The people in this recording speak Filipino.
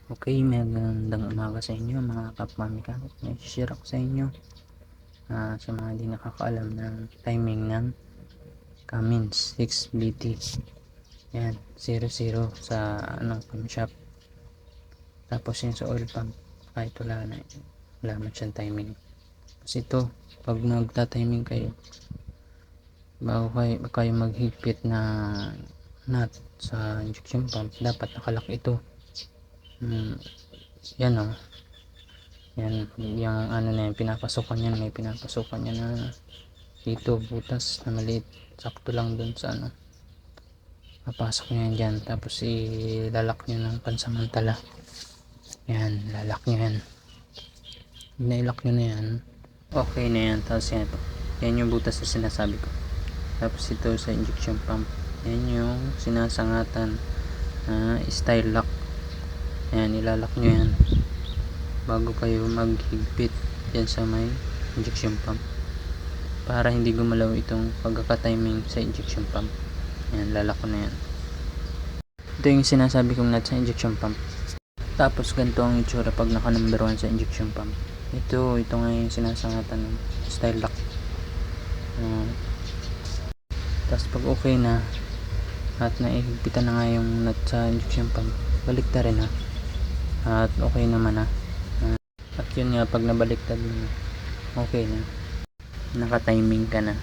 Okay, magandang umaga sa inyo mga kapwa-mechanic. May share ako sa inyo sa mga hindi nakakaalam ng timing ng Cummins 6BT. Yan, 00 sa camshaft. Tapos yun sa oil pump, kahit wala man siyang timing. Kasi ito, pag nagta-timing kayo, bago kayo maghigpit na nut sa injection pump, dapat nakalak ito. Yan o. Yan, yung ano na yan, pinapasukan yan, may pinapasukan yan na dito, butas na maliit, sakto lang dun sa papasok nyo yan dyan, tapos ilalak nyo ng pansamantala. Yan, lalak nyo yan, nailak nyo na yan, okay na yan. Tapos yan yung butas na sinasabi ko. Tapos ito sa injection pump, yan yung sinasangatan style lock. Yan, ilalak nyo yan bago kayo maghigpit yan sa may injection pump, para hindi gumalaw itong pagkaka-timing sa injection pump. Yan, lalak ko na yan. Ito yung sinasabi kong nut sa injection pump. Tapos ganito ang itsura pag naka number 1 sa injection pump. Ito nga yung sinasangatan ng style lock. Tapos pag okay na at naihigpitan na nga yung nut sa injection pump, balik ta rin at okay naman at yun nga, pag nabaliktad mo na, okay na, naka-timing ka na.